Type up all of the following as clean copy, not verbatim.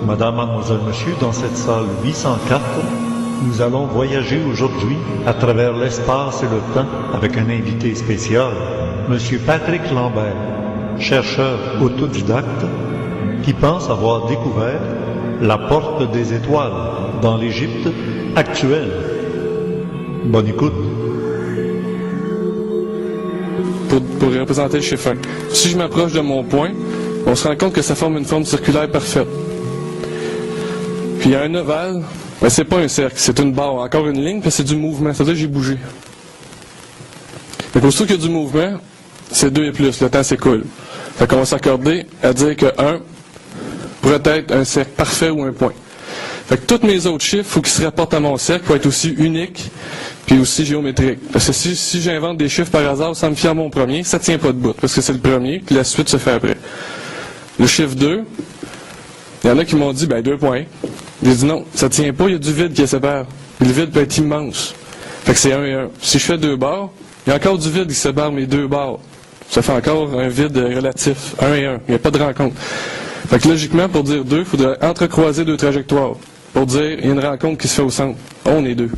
Madame, Mademoiselle, Monsieur, dans cette salle 804, nous allons voyager aujourd'hui à travers l'espace et le temps avec un invité spécial, Monsieur Patrick Lambert, chercheur autodidacte, qui pense avoir découvert la porte des étoiles dans l'Égypte actuelle. Bonne écoute. Pour représenter le chiffre 1. Si je m'approche de mon point, on se rend compte que ça forme une forme circulaire parfaite. Puis il y a un ovale, mais c'est pas un cercle, c'est une barre, encore une ligne, puis c'est du mouvement, c'est-à-dire que j'ai bougé. Mais aussitôt qu'il y a du mouvement, c'est 2 et plus, le temps s'écoule. Fait qu'on va s'accorder à dire que 1 pourrait être un cercle parfait ou un point. Fait que tous mes autres chiffres, il faut qu'ils se rapportent à mon cercle pour être aussi uniques, puis aussi géométriques. Parce que si j'invente des chiffres par hasard sans me fier à mon premier, ça tient pas de bout, parce que c'est le premier, puis la suite se fait après. Le chiffre 2, il y en a qui m'ont dit, 2 points. J'ai dit non, ça tient pas, il y a du vide qui les sépare. Le vide peut être immense. Fait que c'est 1 et 1. Si je fais 2 barres, il y a encore du vide qui sépare mes 2 barres. Ça fait encore un vide relatif. 1 et 1. Il n'y a pas de rencontre. Fait que logiquement, pour dire 2, il faudrait entrecroiser 2 trajectoires. Pour dire, il y a une rencontre qui se fait au centre. On est 2. Puis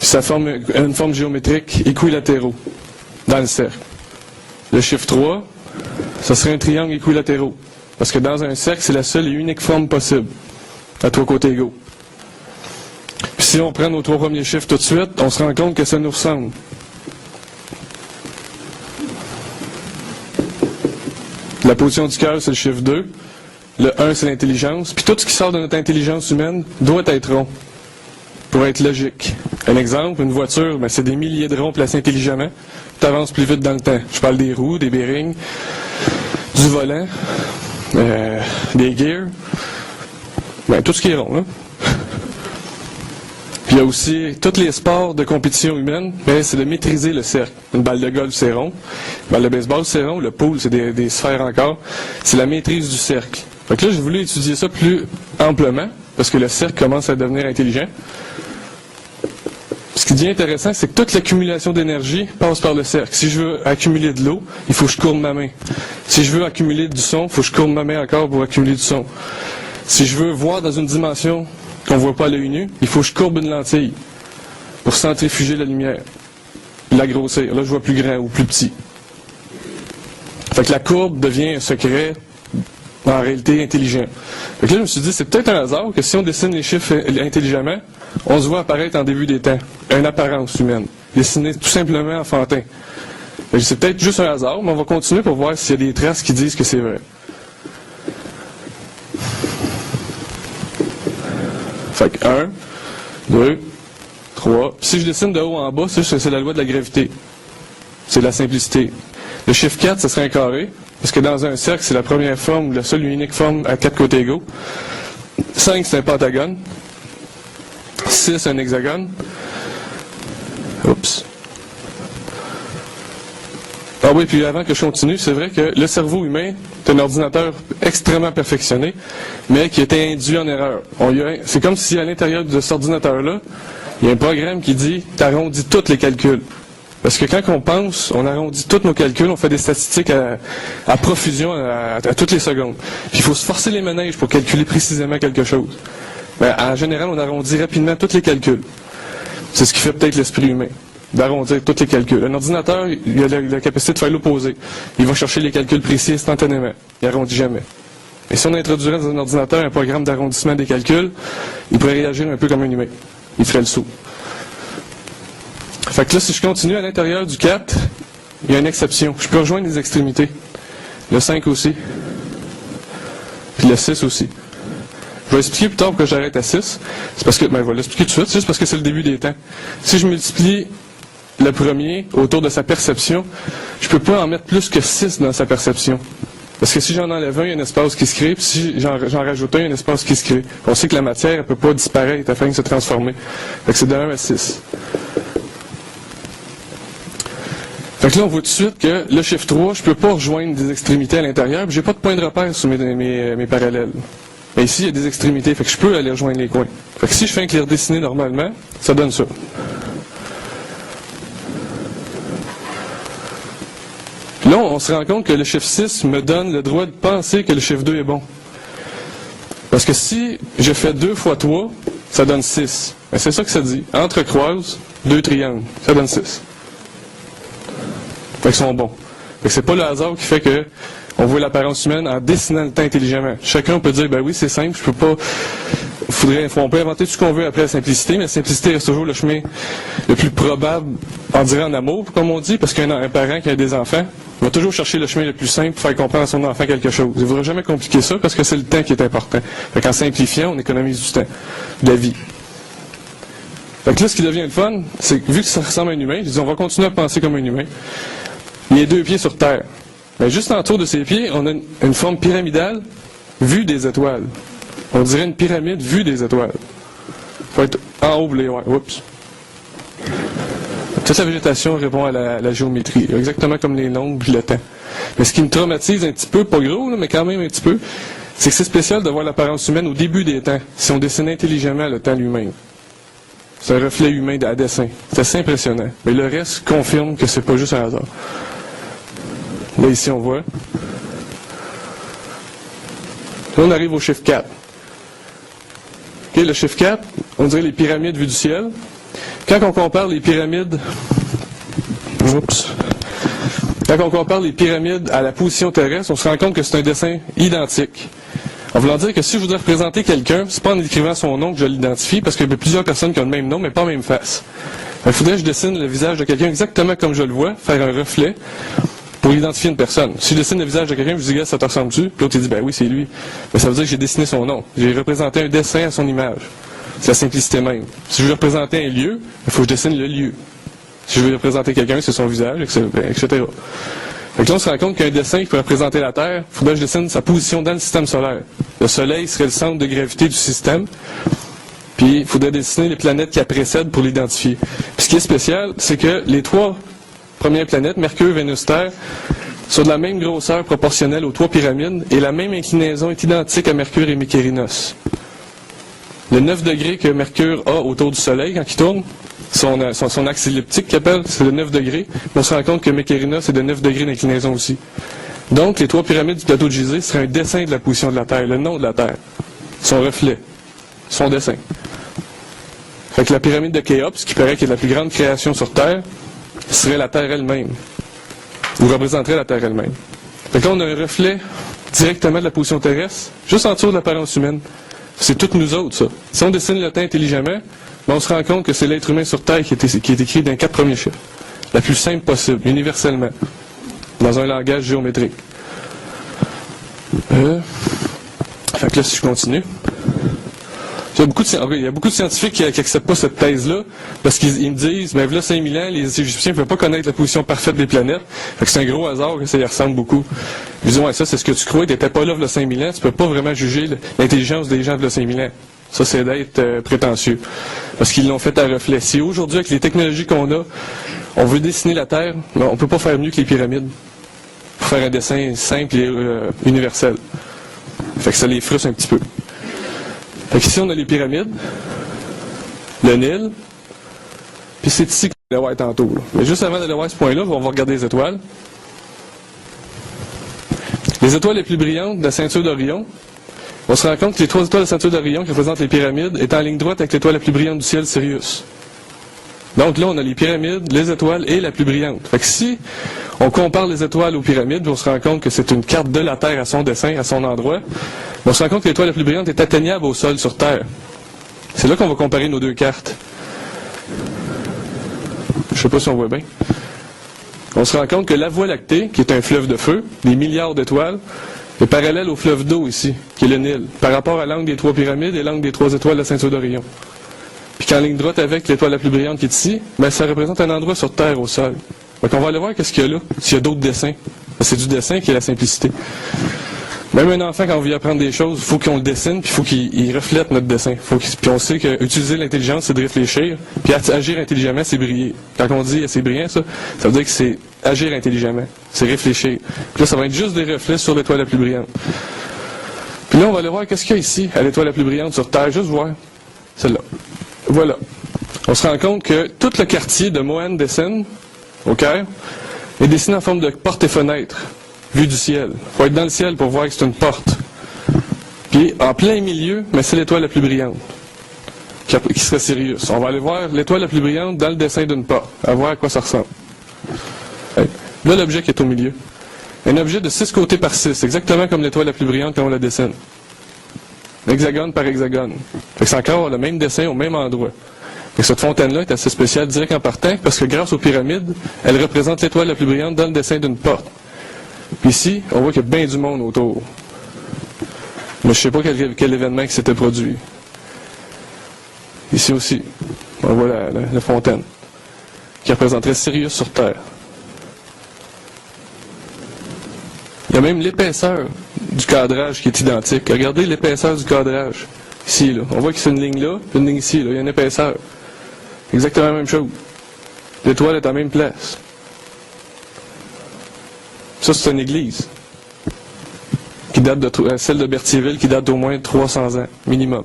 ça forme une forme géométrique équilatéraux dans le cercle. Le chiffre 3, ça serait un triangle équilatéraux. Parce que dans un cercle, c'est la seule et unique forme possible. À 3 côtés égaux. Puis si on prend nos 3 premiers chiffres tout de suite, on se rend compte que ça nous ressemble. La position du cœur, c'est le chiffre 2. Le 1, c'est l'intelligence. Puis tout ce qui sort de notre intelligence humaine doit être rond. Pour être logique. Un exemple, une voiture, c'est des milliers de ronds placés intelligemment. Tu avances plus vite dans le temps. Je parle des roues, des bearings, du volant, des gears. Tout ce qui est rond, là. Puis il y a aussi tous les sports de compétition humaine, c'est de maîtriser le cercle. Une balle de golf, c'est rond. Une balle de baseball, c'est rond. Le pool, c'est des sphères encore. C'est la maîtrise du cercle. Donc là, j'ai voulu étudier ça plus amplement, parce que le cercle commence à devenir intelligent. Ce qui devient intéressant, c'est que toute l'accumulation d'énergie passe par le cercle. Si je veux accumuler de l'eau, il faut que je courbe ma main. Si je veux accumuler du son, il faut que je courbe ma main encore pour accumuler du son. Si je veux voir dans une dimension qu'on ne voit pas à l'œil nu, il faut que je courbe une lentille pour centrifuger la lumière, la grossir. Là, je vois plus grand ou plus petit. Fait que la courbe devient un secret, en réalité, intelligent. Fait que là, je me suis dit, c'est peut-être un hasard que si on dessine les chiffres intelligemment, on se voit apparaître en début des temps, une apparence humaine, dessinée tout simplement enfantin. C'est peut-être juste un hasard, mais on va continuer pour voir s'il y a des traces qui disent que c'est vrai. Fait que 1, 2, 3. Si je dessine de haut en bas, c'est la loi de la gravité. C'est la simplicité. Le chiffre 4, ce serait un carré, parce que dans un cercle, c'est la première forme, la seule et unique forme à 4 côtés égaux. 5, c'est un pentagone. 6, un hexagone. Oups. Ah oui, puis avant que je continue, c'est vrai que le cerveau humain est un ordinateur extrêmement perfectionné, mais qui était induit en erreur. C'est comme si à l'intérieur de cet ordinateur-là, il y a un programme qui dit « t'arrondis tous les calculs ». Parce que quand on pense, on arrondit tous nos calculs, on fait des statistiques à profusion à toutes les secondes. Puis il faut se forcer les manèges pour calculer précisément quelque chose. Mais en général, on arrondit rapidement tous les calculs. C'est ce qui fait peut-être l'esprit humain, d'arrondir tous les calculs. Un ordinateur, il a la capacité de faire l'opposé. Il va chercher les calculs précis instantanément. Il n'arrondit jamais. Et si on introduirait dans un ordinateur un programme d'arrondissement des calculs, il pourrait réagir un peu comme un humain. Il ferait le saut. Fait que là, si je continue à l'intérieur du 4, il y a une exception. Je peux rejoindre les extrémités. Le 5 aussi. Puis le 6 aussi. Je vais expliquer plus tard pourquoi j'arrête à 6. C'est parce que, je vais l'expliquer tout de suite, c'est juste parce que c'est le début des temps. Si je multiplie le premier autour de sa perception, je peux pas en mettre plus que 6 dans sa perception. Parce que si j'en enlève un, il y a un espace qui se crée, puis si j'en rajoute un, il y a un espace qui se crée. On sait que la matière, elle peut pas disparaître afin de se transformer. Fait que c'est de 1 à 6. Fait que là, on voit tout de suite que le chiffre 3, je peux pas rejoindre des extrémités à l'intérieur, puis j'ai pas de point de repère sur mes parallèles. Mais ici, il y a des extrémités, fait que je peux aller rejoindre les coins. Fait que si je fais un clair dessiné normalement, ça donne ça. Puis là, on se rend compte que le chiffre 6 me donne le droit de penser que le chiffre 2 est bon. Parce que si je fais 2 fois 3, ça donne 6. Ben, c'est ça que ça dit. Entrecroise 2 triangles, ça donne 6. Fait qu'ils sont bons. Fait que c'est pas le hasard qui fait que on voit l'apparence humaine en dessinant le temps intelligemment. Chacun peut dire, ben oui, c'est simple, je peux pas... On peut inventer tout ce qu'on veut après la simplicité, mais la simplicité reste toujours le chemin le plus probable, on dirait en amour, comme on dit, parce qu'un parent qui a des enfants va toujours chercher le chemin le plus simple pour faire comprendre à son enfant quelque chose. Il ne voudra jamais compliquer ça parce que c'est le temps qui est important. Fait qu'en simplifiant, on économise du temps, de la vie. Fait que là, ce qui devient le fun, c'est que vu que ça ressemble à un humain, je dis, on va continuer à penser comme un humain. Il y a 2 pieds sur Terre. Mais juste en tour de ces pieds, on a une forme pyramidale vue des étoiles. On dirait une pyramide vue des étoiles. Il faut être en haut, les ouais. Oups. Toute la végétation répond à la géométrie, exactement comme les nombres et le temps. Mais ce qui me traumatise un petit peu, pas gros, là, mais quand même un petit peu, c'est que c'est spécial de voir l'apparence humaine au début des temps, si on dessine intelligemment le temps lui-même. C'est un reflet humain à dessin. C'est assez impressionnant. Mais le reste confirme que c'est pas juste un hasard. Là, ici, on voit. Là, on arrive au chiffre 4. Okay, le chiffre 4, on dirait les pyramides vues du ciel. Quand on compare les pyramides... Quand on compare les pyramides à la position terrestre, on se rend compte que c'est un dessin identique. En voulant dire que si je voudrais représenter quelqu'un, c'est pas en écrivant son nom que je l'identifie, parce qu'il y a plusieurs personnes qui ont le même nom, mais pas la même face. Il faudrait que je dessine le visage de quelqu'un exactement comme je le vois, faire un reflet, pour identifier une personne. Si je dessine le visage de quelqu'un, je dis, ça te ressemble-tu? Puis l'autre, il dit, ben oui, c'est lui. Mais ça veut dire que j'ai dessiné son nom. J'ai représenté un dessin à son image. C'est la simplicité même. Si je veux représenter un lieu, il faut que je dessine le lieu. Si je veux représenter quelqu'un, c'est son visage, etc. Donc là, on se rend compte qu'un dessin qui peut représenter la Terre, il faudrait que je dessine sa position dans le système solaire. Le Soleil serait le centre de gravité du système. Puis, il faudrait dessiner les planètes qui la précèdent pour l'identifier. Puis, ce qui est spécial, c'est que les 3 premières planètes, Mercure, Vénus, Terre, sont de la même grosseur proportionnelle aux 3 pyramides et la même inclinaison est identique à Mercure et Mykérinos. Le 9 degrés que Mercure a autour du Soleil quand il tourne, son axe elliptique qu'il appelle, c'est de 9 degrés. On se rend compte que Mykérinos est de 9 degrés d'inclinaison aussi. Donc, les 3 pyramides du plateau de Gizeh seraient un dessin de la position de la Terre, le nom de la Terre, son reflet, son dessin. Fait que la pyramide de Khéops, qui paraît qu'il est la plus grande création sur Terre, serait la Terre elle-même, ou représenterait la Terre elle-même. Fait que là, on a un reflet directement de la position terrestre, juste en dessous de l'apparence humaine. C'est toutes nous autres, ça. Si on dessine le temps intelligemment, ben on se rend compte que c'est l'être humain sur Terre qui est écrit dans 4 premiers chiffres. La plus simple possible, universellement, dans un langage géométrique. Fait que là, si je continue... Il y a beaucoup de scientifiques qui n'acceptent pas cette thèse-là, parce qu'ils me disent, ben là, 5000 ans, les Égyptiens ne pouvaient pas connaître la position parfaite des planètes. Fait que c'est un gros hasard que ça y ressemble beaucoup. Ils disent, ouais, ça, c'est ce que tu crois, tu n'étais pas là, le 5000 ans, tu peux pas vraiment juger l'intelligence des gens de 5000 ans. Ça, c'est d'être prétentieux. Parce qu'ils l'ont fait à reflet. Si aujourd'hui, avec les technologies qu'on a, on veut dessiner la Terre, ben, on ne peut pas faire mieux que les pyramides. Pour faire un dessin simple et universel. Fait que ça les frustre un petit peu. Fait qu'ici, on a les pyramides, le Nil, puis c'est ici qu'on va voir tantôt. Là. Mais juste avant d'aller voir ce point-là, on va regarder les étoiles. Les étoiles les plus brillantes de la ceinture d'Orion, on se rend compte que les 3 étoiles de la ceinture d'Orion qui représentent les pyramides est en ligne droite avec l'étoile la plus brillante du ciel, Sirius. Donc là, on a les pyramides, les étoiles et la plus brillante. Fait que si on compare les étoiles aux pyramides, on se rend compte que c'est une carte de la Terre à son dessin, à son endroit. On se rend compte que l'étoile la plus brillante est atteignable au sol sur Terre. C'est là qu'on va comparer nos 2 cartes. Je ne sais pas si on voit bien. On se rend compte que la Voie lactée, qui est un fleuve de feu, des milliards d'étoiles, est parallèle au fleuve d'eau ici, qui est le Nil, par rapport à l'angle des 3 pyramides et l'angle des 3 étoiles de la ceinture d'Orion. Puis qu'en ligne droite avec l'étoile la plus brillante qui est ici, ben ça représente un endroit sur Terre au sol. Donc on va aller voir qu'est-ce qu'il y a là, s'il y a d'autres dessins. C'est du dessin qui est la simplicité. Même un enfant, quand on veut apprendre des choses, il faut qu'on le dessine, puis il faut qu'il reflète notre dessin. Puis on sait qu'utiliser l'intelligence, c'est de réfléchir, puis agir intelligemment, c'est briller. Quand on dit c'est brillant, ça veut dire que c'est agir intelligemment, c'est réfléchir. Puis là, ça va être juste des reflets sur l'étoile la plus brillante. Puis là, on va aller voir qu'est-ce qu'il y a ici, à l'étoile la plus brillante sur Terre, juste voir. Celle-là. Voilà. On se rend compte que tout le quartier de Mohan-Dessin, au Caire, est dessiné en forme de porte et fenêtre, vue du ciel. Il faut être dans le ciel pour voir que c'est une porte. Puis en plein milieu, mais c'est l'étoile la plus brillante, qui serait Sirius. On va aller voir l'étoile la plus brillante dans le dessin d'une porte, à voir à quoi ça ressemble. Là, l'objet qui est au milieu. Un objet de 6 côtés par 6, exactement comme l'étoile la plus brillante quand on la dessine. Hexagone par hexagone. Fait que c'est encore le même dessin au même endroit. Et cette fontaine-là est assez spéciale direct en partant parce que grâce aux pyramides, elle représente l'étoile la plus brillante dans le dessin d'une porte. Puis ici, on voit qu'il y a bien du monde autour. Mais je ne sais pas quel événement qui s'était produit. Ici aussi, on voit la fontaine qui représenterait Sirius sur Terre. Il y a même l'épaisseur du cadrage qui est identique. Regardez l'épaisseur du cadrage. Ici, là. On voit que c'est une ligne là, puis une ligne ici. Là. Il y a une épaisseur. Exactement la même chose. L'étoile est à la même place. Ça, c'est une église qui date de celle de Berthierville, qui date d'au moins 300 ans, minimum.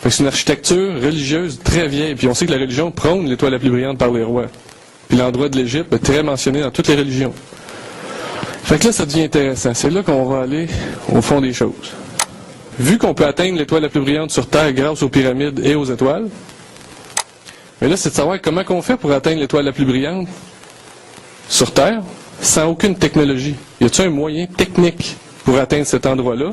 Fait que c'est une architecture religieuse très vieille. Puis on sait que la religion prône l'étoile la plus brillante par les rois. Puis l'endroit de l'Égypte est très mentionné dans toutes les religions. Fait que là, ça devient intéressant. C'est là qu'on va aller au fond des choses. Vu qu'on peut atteindre l'étoile la plus brillante sur Terre grâce aux pyramides et aux étoiles, mais là, c'est de savoir comment on fait pour atteindre l'étoile la plus brillante sur Terre sans aucune technologie. Y a-t-il un moyen technique pour atteindre cet endroit-là,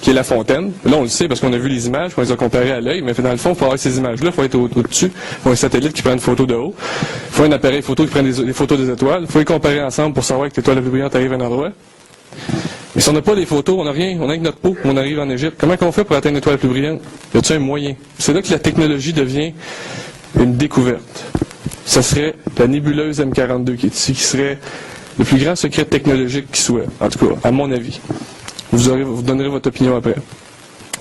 qui est la fontaine? Là, on le sait parce qu'on a vu les images, on les a comparées à l'œil, mais dans le fond, il faut avoir ces images-là, il faut être au-dessus, il faut un satellite qui prend une photo de haut, il faut un appareil photo qui prend des photos des étoiles, il faut les comparer ensemble pour savoir que l'étoile la plus brillante arrive à un endroit. Mais si on n'a pas des photos, on n'a rien, on a que notre peau, on arrive en Égypte. Comment on fait pour atteindre l'étoile la plus brillante? Y a-t-il un moyen? C'est là que la technologie devient une découverte. Ça serait la nébuleuse M42 qui est ici, qui serait le plus grand secret technologique qui soit, en tout cas, à mon avis. Vous donnerez votre opinion après.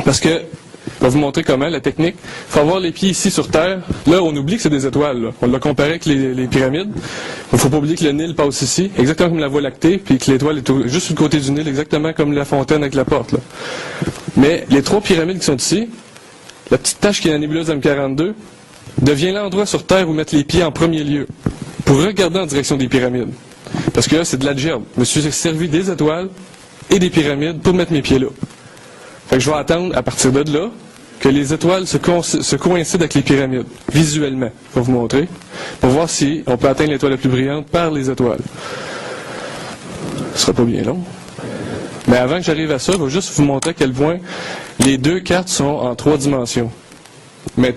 Parce que, je vais vous montrer comment, la technique. Il faut avoir les pieds ici sur Terre. Là, on oublie que c'est des étoiles. Là. On l'a comparé avec les pyramides. Il ne faut pas oublier que le Nil passe ici, exactement comme la Voie lactée, puis que l'étoile est juste sur le côté du Nil, exactement comme la fontaine avec la porte. Là. Mais les 3 pyramides qui sont ici, la petite tache qui est la nébuleuse M42, devient l'endroit sur Terre où mettre les pieds en premier lieu, pour regarder en direction des pyramides. Parce que là, c'est de l'algèbre. Je me suis servi des étoiles et des pyramides pour mettre mes pieds là. Fait que je vais attendre, à partir de là, que les étoiles se coïncident avec les pyramides, visuellement. Je vais vous montrer, pour voir si on peut atteindre l'étoile la plus brillante par les étoiles. Ce sera pas bien long. Mais avant que j'arrive à ça, je vais juste vous montrer à quel point les 2 cartes sont en 3 dimensions. Mais,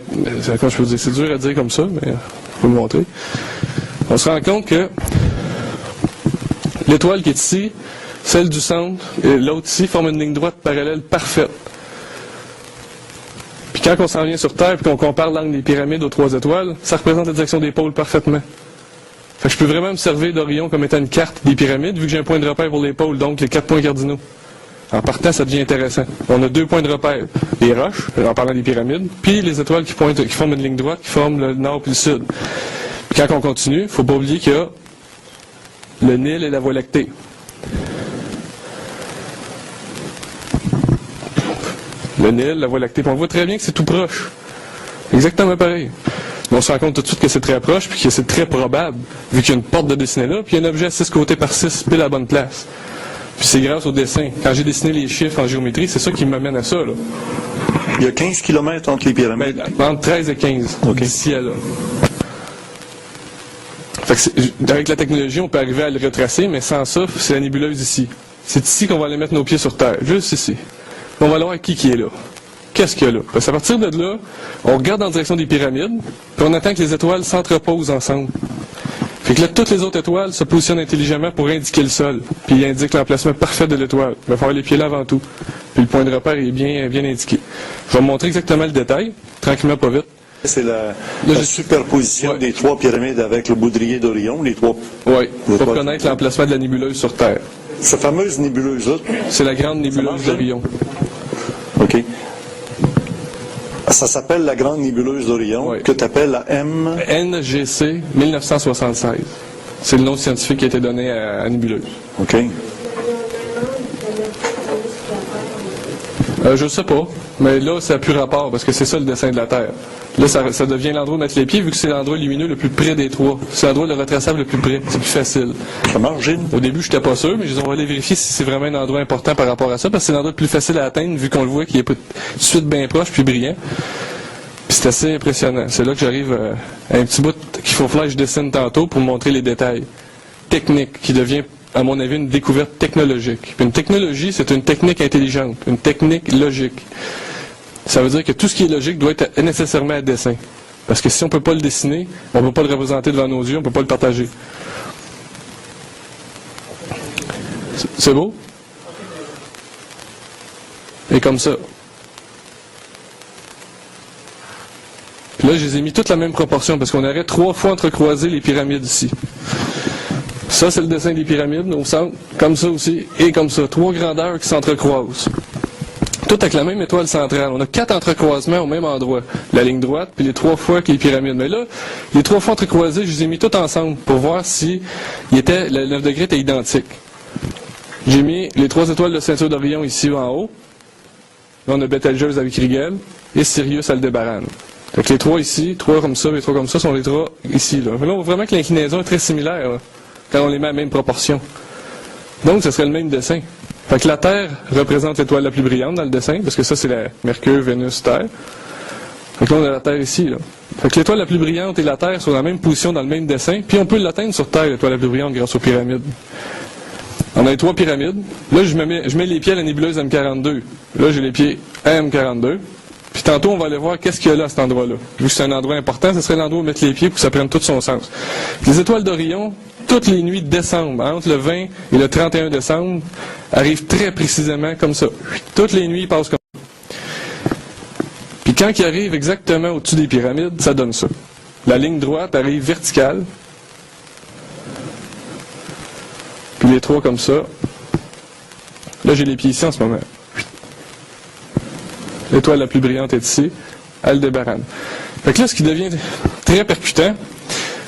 quand je peux dire, c'est dur à dire comme ça, mais je vais vous le montrer. On se rend compte que l'étoile qui est ici, celle du centre et l'autre ici forment une ligne droite parallèle parfaite. Puis quand on s'en vient sur Terre et qu'on compare l'angle des pyramides aux 3 étoiles, ça représente la direction des pôles parfaitement. Fait que je peux vraiment me servir d'Orion comme étant une carte des pyramides, vu que j'ai un point de repère pour les pôles, donc les 4 points cardinaux. En partant, ça devient intéressant. On a 2 points de repère. Les roches, en parlant des pyramides, puis les étoiles qui forment une ligne droite, qui forment le nord puis le sud. Puis quand on continue, il ne faut pas oublier qu'il y a le Nil et la Voie lactée. Le Nil, la Voie lactée. Puis on voit très bien que c'est tout proche. Exactement pareil. Mais on se rend compte tout de suite que c'est très proche, puis que c'est très probable, vu qu'il y a une porte de dessinée là, puis il y a un objet à 6 côtés par 6, pile à la bonne place. Puis c'est grâce au dessin. Quand j'ai dessiné les chiffres en géométrie, c'est ça qui m'amène à ça, là. Il y a 15 km entre les pyramides. Ben, entre 13 et 15, okay. D'ici à là. Fait que avec la technologie, on peut arriver à le retracer, mais sans ça, c'est la nébuleuse ici. C'est ici qu'on va aller mettre nos pieds sur Terre, juste ici. On va aller voir qui est là. Qu'est-ce qu'il y a là? Parce qu'à partir de là, on regarde en direction des pyramides, puis on attend que les étoiles s'entreposent ensemble. Fait que là, toutes les autres étoiles se positionnent intelligemment pour indiquer le sol, puis ils indiquent l'emplacement parfait de l'étoile. Il va falloir les pieds là avant tout. Puis le point de repère est bien indiqué. Je vais vous montrer exactement le détail, tranquillement, pas vite. C'est la superposition des 3 pyramides avec le baudrier d'Orion, les 3. Oui, pour connaître l'emplacement de la nébuleuse sur Terre. Cette fameuse nébuleuse-là. C'est la grande nébuleuse d'Orion. OK. Ça s'appelle la grande nébuleuse d'Orion, que tu appelles la NGC 1976. C'est le nom scientifique qui a été donné à la nébuleuse. OK. Je ne sais pas, mais là, ça n'a plus rapport, parce que c'est ça le dessin de la Terre. Là, ça devient l'endroit où mettre les pieds, vu que c'est l'endroit lumineux le plus près des trois. C'est l'endroit le retraçable le plus près. C'est plus facile. Ça marche, Gilles? Au début, je n'étais pas sûr, mais on va aller vérifier si c'est vraiment un endroit important par rapport à ça, parce que c'est l'endroit le plus facile à atteindre, vu qu'on le voit qu'il est tout de suite bien proche, puis brillant. Puis c'est assez impressionnant. C'est là que j'arrive à un petit bout qu'il faut que je dessine tantôt pour montrer les détails techniques, qui devient, à mon avis, une découverte technologique. Puis une technologie, c'est une technique intelligente, une technique logique. Ça veut dire que tout ce qui est logique doit être nécessairement à dessin. Parce que si on ne peut pas le dessiner, on ne peut pas le représenter devant nos yeux, on ne peut pas le partager. C'est beau? Et comme ça. Puis là, je les ai mis toutes la même proportion, parce qu'on aurait 3 fois entrecroisé les pyramides ici. Ça, c'est le dessin des pyramides, au centre, comme ça aussi, et comme ça. 3 grandeurs qui s'entrecroisent. Tout avec la même étoile centrale. On a 4 entrecroisements au même endroit. La ligne droite, puis les 3 fois qui est les pyramides. Mais là, les 3 fois entrecroisés, je les ai mis tous ensemble pour voir si le 9 degrés était identique. J'ai mis les 3 étoiles de ceinture d'Orion ici en haut. Là, on a Betelgeuse avec Rigel et Sirius Aldébaran. Donc les 3 ici, 3 comme ça et 3 comme ça sont les 3 ici. Là, on voit vraiment que l'inclinaison est très similaire là, quand on les met à la même proportion. Donc, ce serait le même dessin. Fait que la Terre représente l'étoile la plus brillante dans le dessin, parce que ça, c'est la Mercure, Vénus, Terre. Fait que là, on a la Terre ici. Là. Fait que l'étoile la plus brillante et la Terre sont dans la même position dans le même dessin, puis on peut l'atteindre sur Terre, l'étoile la plus brillante, grâce aux pyramides. On a les 3 pyramides. Là, je mets les pieds à la nébuleuse M42. Là, j'ai les pieds à M42. Puis tantôt, on va aller voir qu'est-ce qu'il y a là à cet endroit-là. Vu que c'est un endroit important, ce serait l'endroit où mettre les pieds pour que ça prenne tout son sens. Les étoiles d'Orion, toutes les nuits de décembre, entre le 20 et le 31 décembre, arrivent très précisément comme ça. Toutes les nuits, ils passent comme ça. Puis quand ils arrivent exactement au-dessus des pyramides, ça donne ça. La ligne droite arrive verticale. Puis les 3 comme ça. Là, j'ai les pieds ici en ce moment. L'étoile la plus brillante est ici, Aldébaran. Fait que là, ce qui devient très percutant,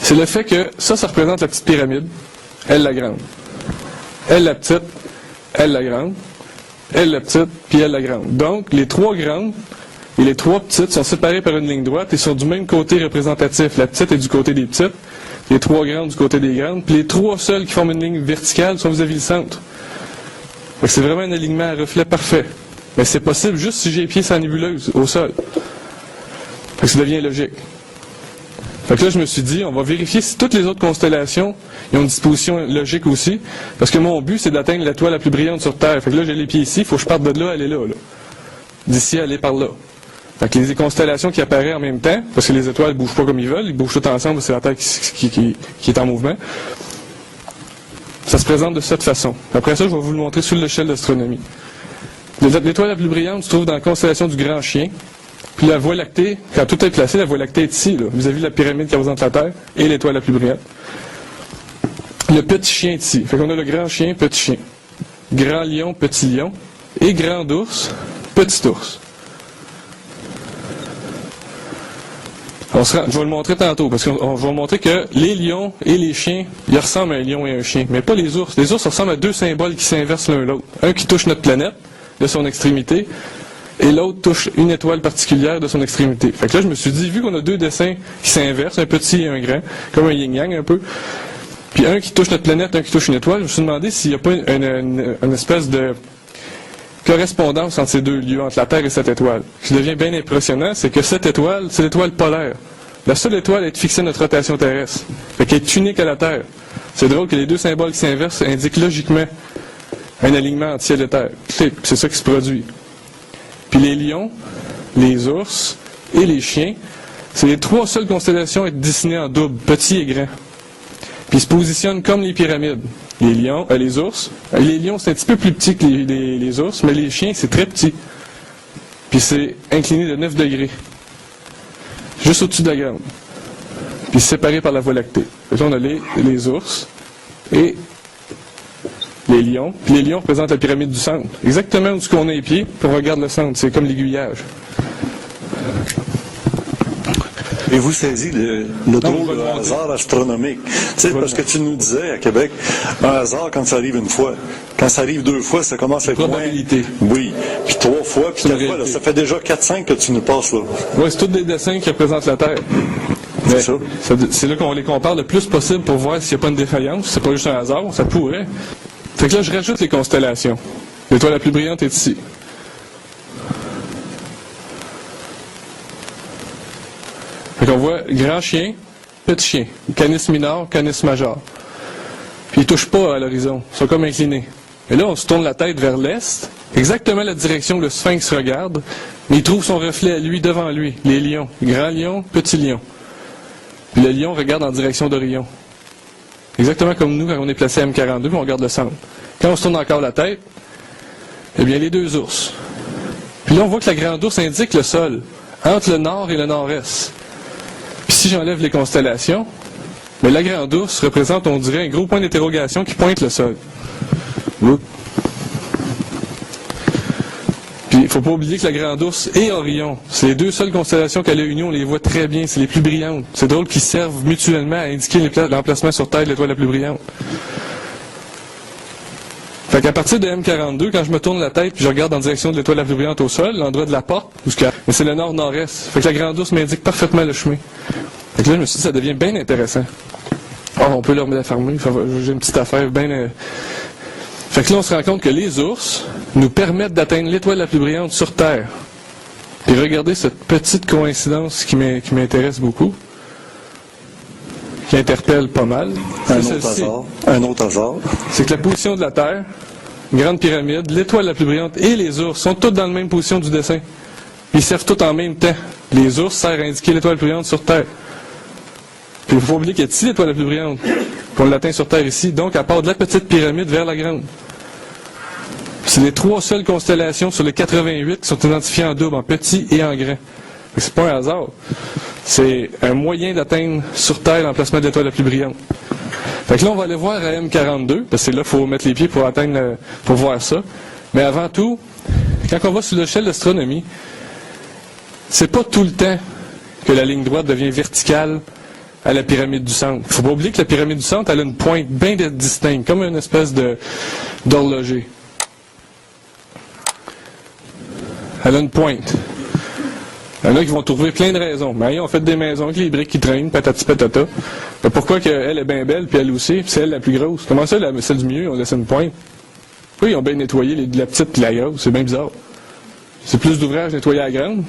c'est le fait que ça représente la petite pyramide, elle la grande. Elle la petite, elle la grande. Elle la petite, puis elle la grande. Donc, les 3 grandes et les 3 petites sont séparées par une ligne droite et sont du même côté représentatif. La petite est du côté des petites, les 3 grandes du côté des grandes, puis les 3 seules qui forment une ligne verticale sont vis-à-vis le centre. Fait que c'est vraiment un alignement à reflet parfait. Mais c'est possible juste si j'ai les pieds sur la nébuleuse, au sol. Fait que ça devient logique. Fait que là, je me suis dit, on va vérifier si toutes les autres constellations ont une disposition logique aussi. Parce que mon but, c'est d'atteindre l'étoile la plus brillante sur Terre. Fait que là, j'ai les pieds ici, il faut que je parte de là, aller là. D'ici, aller par là. Fait que les constellations qui apparaissent en même temps, parce que les étoiles ne bougent pas comme ils veulent, ils bougent tout ensemble, c'est la Terre qui est en mouvement. Ça se présente de cette façon. Après ça, je vais vous le montrer sur l'échelle d'astronomie. L'étoile la plus brillante se trouve dans la constellation du Grand Chien. Puis la Voie lactée, quand tout est placé, la Voie lactée est ici, vis-à-vis de la pyramide qui représente la Terre, et l'étoile la plus brillante. Le Petit Chien est ici. Fait qu'on a le Grand Chien, Petit Chien. Grand Lion, Petit Lion. Et Grand Ours, Petit Ours. Je vais le montrer tantôt, parce qu'on va montrer que les lions et les chiens, ils ressemblent à un lion et un chien, mais pas les ours. Les ours ressemblent à 2 symboles qui s'inversent l'un l'autre. Un qui touche notre planète, de son extrémité, et l'autre touche une étoile particulière de son extrémité. Fait que là, je me suis dit, vu qu'on a 2 dessins qui s'inversent, un petit et un grand, comme un yin-yang un peu, puis un qui touche notre planète, un qui touche une étoile, je me suis demandé s'il n'y a pas une espèce de correspondance entre ces 2 lieux, entre la Terre et cette étoile. Ce qui devient bien impressionnant, c'est que cette étoile, c'est l'étoile polaire. La seule étoile à être fixée à notre rotation terrestre. Fait qu'elle est unique à la Terre. C'est drôle que les 2 symboles qui s'inversent indiquent logiquement un alignement entre ciel et terre. C'est ça qui se produit. Puis les lions, les ours et les chiens, c'est les 3 seules constellations à être dessinées en double, petit et grand. Puis ils se positionnent comme les pyramides. Les lions, les ours. Les lions, c'est un petit peu plus petit que les ours, mais les chiens, c'est très petit. Puis c'est incliné de 9 degrés. Juste au-dessus de la grande. Puis séparé par la Voie lactée. Là, on a les ours et les lions. Puis les lions représentent la pyramide du centre. Exactement où on a les pieds, puis on regarde le centre. C'est comme l'aiguillage. Et vous saisissez le drôle de hasard astronomique. Tu sais, parce que tu nous disais à Québec, un hasard quand ça arrive une fois. Quand ça arrive 2 fois, ça commence à être probabilité. Oui. Puis 3 fois, puis 4 fois, là, ça fait déjà 4-5 que tu nous passes là. Oui, c'est tous des dessins qui représentent la Terre. C'est ça. C'est là qu'on les compare le plus possible pour voir s'il n'y a pas une défaillance. C'est pas juste un hasard, ça pourrait. Fait que là, je rajoute les constellations. L'étoile la plus brillante est ici. Fait qu'on voit grand chien, petit chien, canis mineur, canis majeur. Puis ils touchent pas à l'horizon, ils sont comme inclinés. Et là, on se tourne la tête vers l'est, exactement la direction où le sphinx regarde, mais il trouve son reflet à lui, devant lui, les lions, grand lion, petit lion. Puis le lion regarde en direction d'Orion. Exactement comme nous quand on est placé à M42, puis on regarde le centre. Quand on se tourne encore la tête, eh bien les 2 ours. Puis là, on voit que la grande ours indique le sol, entre le nord et le nord-est. Puis si j'enlève les constellations, mais la grande ours représente, on dirait, un gros point d'interrogation qui pointe le sol. Oups. Puis il ne faut pas oublier que la grande ours et Orion, c'est les 2 seules constellations qu'à l'œil nu, on les voit très bien, c'est les plus brillantes. C'est drôle qu'ils servent mutuellement à indiquer l'emplacement sur Terre de l'étoile la plus brillante. Fait qu'à partir de M42, quand je me tourne la tête puis je regarde en direction de l'étoile la plus brillante au sol, l'endroit de la porte, mais c'est le nord-nord-est. Fait que la grande ours m'indique parfaitement le chemin. Fait que là, je me suis dit, ça devient bien intéressant. Oh, on peut le remettre à fermer. J'ai une petite affaire bien... Fait que là, on se rend compte que les ours nous permettent d'atteindre l'étoile la plus brillante sur Terre. Et regardez cette petite coïncidence qui m'intéresse beaucoup, qui interpelle pas mal. Un autre hasard. C'est que la position de la Terre, grande pyramide, l'étoile la plus brillante et les ours sont toutes dans la même position du dessin. Ils servent tous en même temps. Les ours servent à indiquer l'étoile la plus brillante sur Terre. Puis il faut pas oublier qu'il y a ici l'étoile la plus brillante. Puis on l'atteint sur Terre ici, donc à part de la petite pyramide vers la grande. C'est les 3 seules constellations sur les 88 qui sont identifiées en double, en petit et en grand. C'est pas un hasard. C'est un moyen d'atteindre sur Terre l'emplacement de l'étoile la plus brillante. Fait que là, on va aller voir à M42, parce que là, il faut mettre les pieds pour atteindre, pour voir ça. Mais avant tout, quand on va sur l'échelle d'astronomie, c'est pas tout le temps que la ligne droite devient verticale à la pyramide du centre. Il ne faut pas oublier que la pyramide du centre, elle a une pointe bien distincte, comme une espèce d'horloger. Elle a une pointe. Il y en a qui vont trouver plein de raisons. Mais ils ont fait des maisons avec les briques qui traînent, patati patata. Mais pourquoi qu'elle est bien belle, puis elle aussi, puis c'est elle la plus grosse? Comment ça, celle du milieu, on laisse une pointe? Pourquoi ils ont bien nettoyé la petite et la grosse? C'est bien bizarre. C'est plus d'ouvrage nettoyer la grande.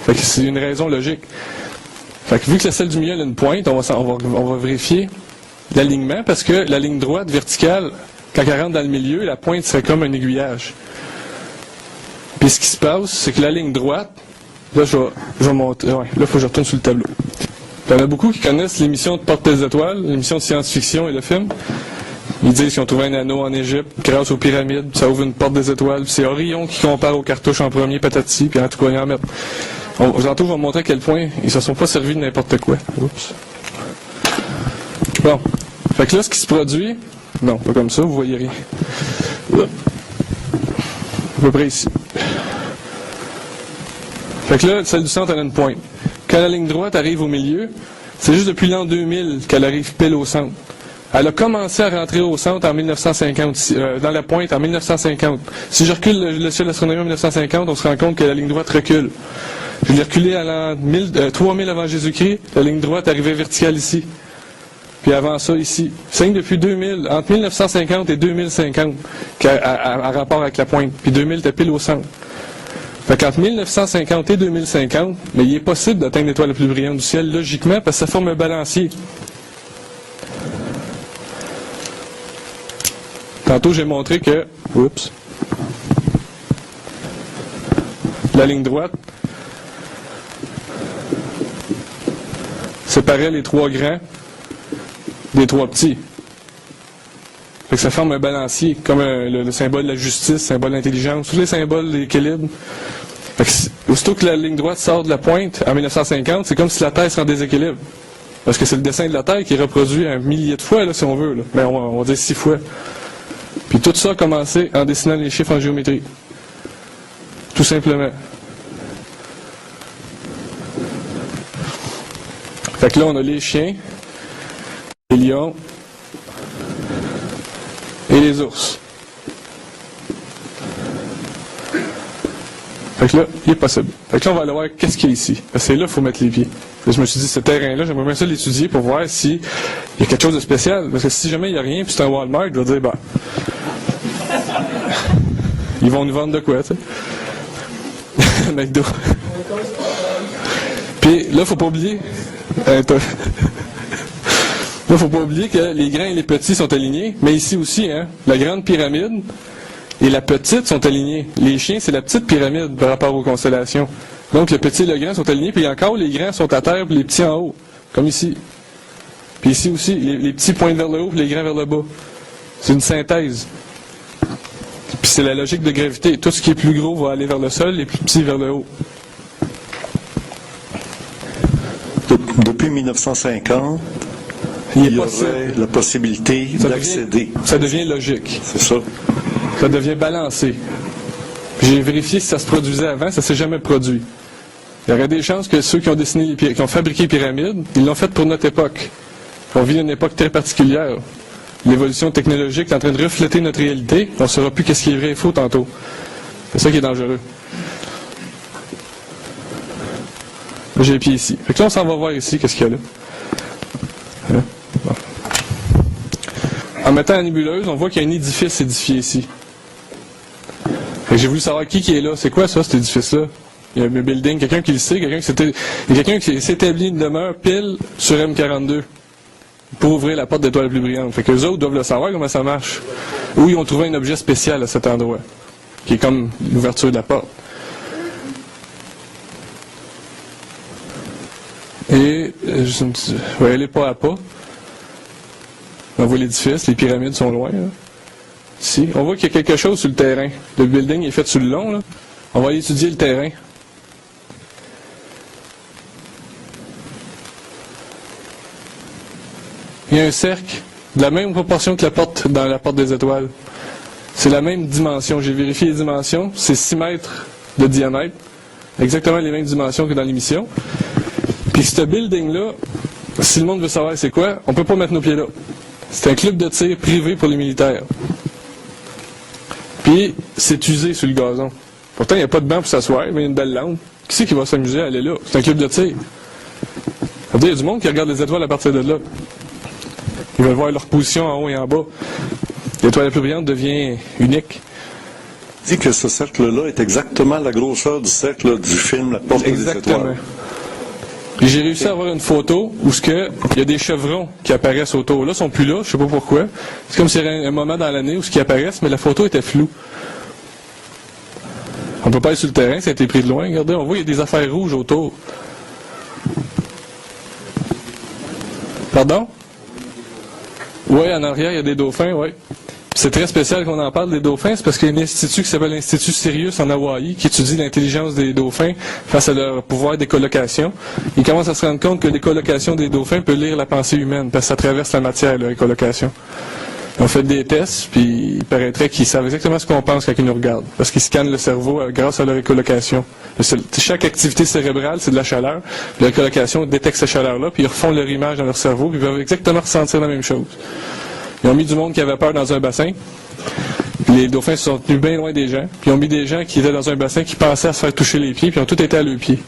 Fait que c'est une raison logique. Fait que vu que celle du milieu a une pointe, on va vérifier l'alignement, parce que la ligne droite verticale, quand elle rentre dans le milieu, la pointe serait comme un aiguillage. Puis ce qui se passe, c'est que la ligne droite, là je vais montrer, ouais, là il faut que je retourne sur le tableau. Il y en a beaucoup qui connaissent l'émission de Porte des étoiles, l'émission de science-fiction et le film. Ils disent qu'ils ont trouvé un anneau en Égypte grâce aux pyramides, ça ouvre une porte des étoiles. C'est Orion qui compare aux cartouches en premier, patati, puis en tout cas, il en met. Tantôt, je vais vous montrer à quel point ils ne se sont pas servis de n'importe quoi. Oups. Bon. Fait que là, ce qui se produit, non, pas comme ça, vous voyez rien. Là. À peu près ici. Fait que là, celle du centre, elle a une pointe. Quand la ligne droite arrive au milieu, c'est juste depuis l'an 2000 qu'elle arrive pile au centre. Elle a commencé à rentrer au centre en 1950, dans la pointe en 1950. Si je recule le ciel d'astronomie en 1950, on se rend compte que la ligne droite recule. Je l'ai reculé à l'an 3000 avant Jésus-Christ, la ligne droite arrivait verticale ici. Puis avant ça, ici. C'est depuis 2000, entre 1950 et 2050, à rapport avec la pointe. Puis 2000 était pile au centre. Fait qu'entre 1950 et 2050, mais il est possible d'atteindre l'étoile la plus brillante du ciel, logiquement, parce que ça forme un balancier. Tantôt, j'ai montré que, oups, la ligne droite séparait les 3 grands des 3 petits. Fait que ça forme un balancier, comme le symbole de la justice, le symbole de l'intelligence, tous les symboles d'équilibre. Aussitôt que la ligne droite sort de la pointe en 1950, c'est comme si la Terre serait en déséquilibre. Parce que c'est le dessin de la Terre qui est reproduit 1 millier de fois, là, si on veut. Là. Mais on va dire 6 fois. Puis tout ça a commencé en dessinant les chiffres en géométrie. Tout simplement. Fait que là, on a les chiens, les lions et les ours. Fait que là, il est possible. Fait que là, on va aller voir qu'est-ce qu'il y a ici. Parce que c'est là qu'il faut mettre les pieds. Là, je me suis dit, ce terrain-là, j'aimerais bien ça l'étudier pour voir s'il y a quelque chose de spécial. Parce que si jamais il n'y a rien, puis c'est un Walmart, je vais dire, bah, ils vont nous vendre de quoi, tu sais. McDo. Puis là, faut pas oublier. Là, faut pas oublier que les grands et les petits sont alignés, mais ici aussi, hein, la grande pyramide et la petite sont alignés. Les chiens, c'est la petite pyramide par rapport aux constellations. Donc, le petit et le grand sont alignés, puis encore, les grands sont à terre, puis les petits en haut, comme ici. Puis ici aussi, les petits pointent vers le haut, puis les grands vers le bas. C'est une synthèse. Puis c'est la logique de gravité. Tout ce qui est plus gros va aller vers le sol, les plus petits vers le haut. Depuis 1950, il y aurait la possibilité d'accéder. Ça devient logique. C'est ça. Ça devient balancé. J'ai vérifié si ça se produisait avant, ça ne s'est jamais produit. Il y aurait des chances que ceux qui ont dessiné qui ont fabriqué les pyramides, ils l'ont fait pour notre époque. On vit une époque très particulière. L'évolution technologique est en train de refléter notre réalité. On ne saura plus qu'est-ce qui est vrai et faux tantôt. C'est ça qui est dangereux. Là, j'ai les pieds ici. Fait que là, on s'en va voir ici qu'est-ce qu'il y a là. Bon. En mettant la nébuleuse, on voit qu'il y a un édifice édifié ici. Fait que j'ai voulu savoir qui est là. C'est quoi ça, cet édifice-là? Il y a un building, quelqu'un qui le sait, quelqu'un qui s'est établi une demeure pile sur M42 pour ouvrir la porte d'étoile la plus brillante. Fait que les autres doivent le savoir comment ça marche. Ou ils ont trouvé un objet spécial à cet endroit, qui est comme l'ouverture de la porte. Et je vais aller pas à pas. On voit l'édifice, les pyramides sont loin. Là. Ici, on voit qu'il y a quelque chose sur le terrain. Le building est fait sur le long. Là. On va aller étudier le terrain. Il y a un cercle de la même proportion que la porte dans la porte des étoiles. C'est la même dimension. J'ai vérifié les dimensions. C'est 6 mètres de diamètre. Exactement les mêmes dimensions que dans l'émission. Puis ce building-là, si le monde veut savoir c'est quoi, on ne peut pas mettre nos pieds là. C'est un club de tir privé pour les militaires. Puis c'est usé sur le gazon. Pourtant, il n'y a pas de banc pour s'asseoir, mais il y a une belle lampe. Qui c'est qui va s'amuser à aller là? C'est un club de tir. Ça veut dire, il y a du monde qui regarde les étoiles à partir de là. Ils veulent voir leur position en haut et en bas. L'étoile la plus brillante devient unique. Dit que ce cercle-là est exactement la grosseur du cercle du film La Porte des Étoiles. Et j'ai réussi à avoir une photo où il y a des chevrons qui apparaissent autour. Là, ils sont plus là, je sais pas pourquoi. C'est comme s'il y avait un moment dans l'année où ils apparaissent, mais la photo était floue. On ne peut pas aller sur le terrain, ça a été pris de loin. Regardez, on voit qu'il y a des affaires rouges autour. Pardon? Oui, en arrière, il y a des dauphins, oui. C'est très spécial qu'on en parle des dauphins, c'est parce qu'il y a un institut qui s'appelle l'Institut Sirius en Hawaï, qui étudie l'intelligence des dauphins face à leur pouvoir d'écolocation. Ils commencent à se rendre compte que l'écolocation des dauphins peut lire la pensée humaine, parce que ça traverse la matière, l'écolocation. Ils ont fait des tests, puis il paraîtrait qu'ils savent exactement ce qu'on pense quand ils nous regardent, parce qu'ils scannent le cerveau grâce à leur écolocation. Chaque activité cérébrale, c'est de la chaleur. L'écolocation détecte cette chaleur-là, puis ils refont leur image dans leur cerveau, puis ils peuvent exactement ressentir la même chose. Ils ont mis du monde qui avait peur dans un bassin. Puis les dauphins se sont tenus bien loin des gens. Puis ils ont mis des gens qui étaient dans un bassin qui pensaient à se faire toucher les pieds, puis ils ont tout été à leurs pieds.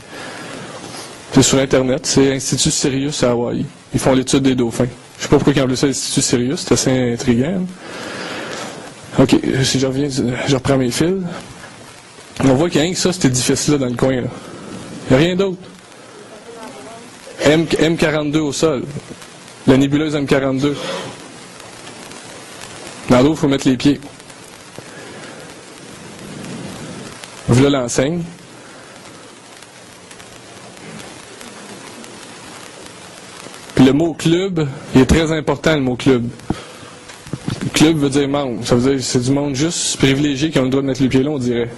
C'est sur Internet. C'est l'Institut Sirius à Hawaï. Ils font l'étude des dauphins. Je ne sais pas pourquoi ils ont appelé ça l'Institut Sirius. C'est assez intriguant. OK. Si je reviens, je reprends mes fils. On voit qu'il y a rien que ça, cet édifice-là, dans le coin. Là. Il n'y a rien d'autre. M42 au sol. La nébuleuse M42. Dans l'eau, il faut mettre les pieds. Voilà l'enseigne. Puis le mot club, il est très important, le mot club. Club veut dire membre. Ça veut dire que c'est du monde juste privilégié qui ont le droit de mettre les pieds là, on dirait.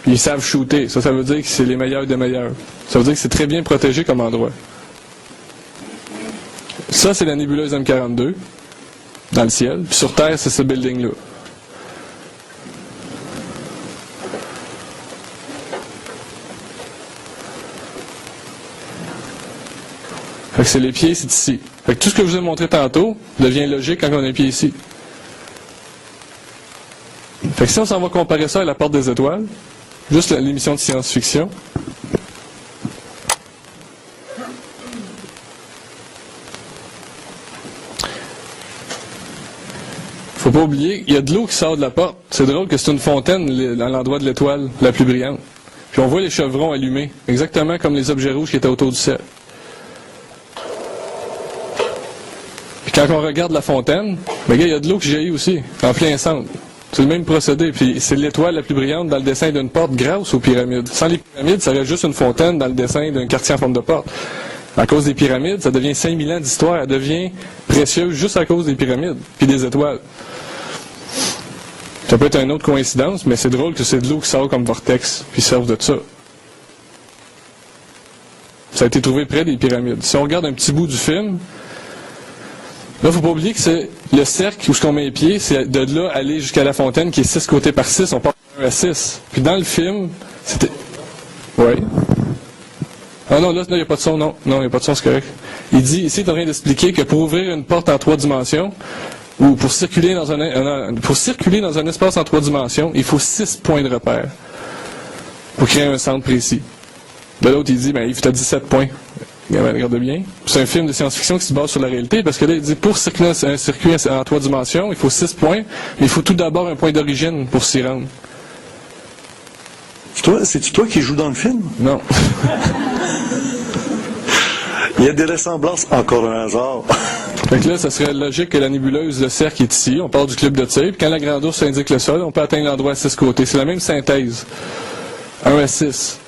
Puis ils savent shooter. Ça veut dire que c'est les meilleurs des meilleurs. Ça veut dire que c'est très bien protégé comme endroit. Ça, c'est la nébuleuse M42. Dans le ciel. Puis sur Terre, c'est ce building-là. que c'est les pieds, c'est ici. Fait que tout ce que je vous ai montré tantôt devient logique quand on a un pied ici. Fait que si on s'en va comparer ça à la porte des étoiles, juste l'émission de science-fiction, faut pas oublier, il y a de l'eau qui sort de la porte. C'est drôle que c'est une fontaine à l'endroit de l'étoile la plus brillante. Puis on voit les chevrons allumés, exactement comme les objets rouges qui étaient autour du cercle. Puis quand on regarde la fontaine, ben, il y a de l'eau qui jaillit aussi, en plein centre. C'est le même procédé. Puis c'est l'étoile la plus brillante dans le dessin d'une porte grâce aux pyramides. Sans les pyramides, ça reste juste une fontaine dans le dessin d'un quartier en forme de porte. À cause des pyramides, ça devient 5000 ans d'histoire. Elle devient précieuse juste à cause des pyramides, puis des étoiles. Ça peut être une autre coïncidence, mais c'est drôle que c'est de l'eau qui sort comme vortex, puis servent de ça. Ça a été trouvé près des pyramides. Si on regarde un petit bout du film, là, il ne faut pas oublier que c'est le cercle où on met les pieds, c'est de là aller jusqu'à la fontaine qui est 6 côtés par 6, on part de 1 à 6. Puis dans le film, c'était... Oui. Ah non, là, il n'y a pas de son, non. Non, il n'y a pas de son, c'est correct. Il dit, ici, il est en train d'expliquer que pour ouvrir une porte en 3 dimensions, ou pour circuler dans un espace en 3 dimensions, il faut 6 points de repère pour créer un centre précis. De l'autre, il dit, ben, il faut 17 points. Regarde bien. C'est un film de science-fiction qui se base sur la réalité, parce que là, il dit, pour circuler un circuit en 3 dimensions, il faut 6 points, mais il faut tout d'abord un point d'origine pour s'y rendre. C'est-tu toi qui joues dans le film? Non. Il y a des ressemblances, encore un hasard. Fait que là, ça serait logique que la nébuleuse, le cercle est ici, on part du club de tir, puis quand la grande ours indique le sol, on peut atteindre l'endroit à 6 côtés. C'est la même synthèse. 1 à 6.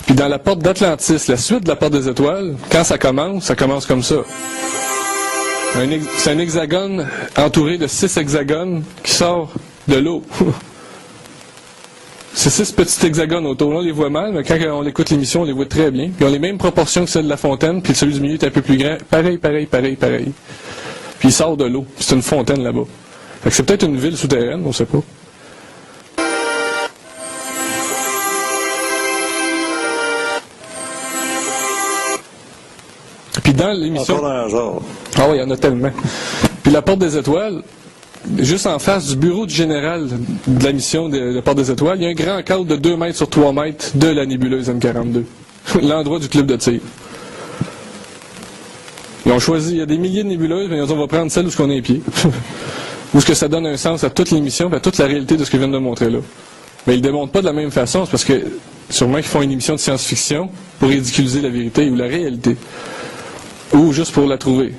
Puis dans la porte d'Atlantis, la suite de la porte des étoiles, quand ça commence comme ça. C'est un hexagone entouré de 6 hexagones qui sort de l'eau. C'est 6 petits hexagones autour. Là, on les voit mal, mais quand on écoute l'émission, on les voit très bien. Ils ont les mêmes proportions que celles de la fontaine, puis celui du milieu est un peu plus grand. Pareil. Puis il sort de l'eau. C'est une fontaine là-bas. Fait que c'est peut-être une ville souterraine, on ne sait pas. Puis dans l'émission... Encore un hasard. Ah oui, il y en a tellement. Puis la porte des étoiles, juste en face du bureau du général de la mission de la porte des étoiles, il y a un grand cadre de 2 mètres sur 3 mètres de la nébuleuse M42. L'endroit du club de tir. Ils ont choisi, il y a des milliers de nébuleuses, mais ils ont dit, on va prendre celle où on est les pieds. Où est-ce que ça donne un sens à toute l'émission, à toute la réalité de ce que je viens de montrer là. Mais ils ne le démontrent pas de la même façon, c'est parce que sûrement qu'ils font une émission de science-fiction pour ridiculiser la vérité ou la réalité. Ou juste pour la trouver.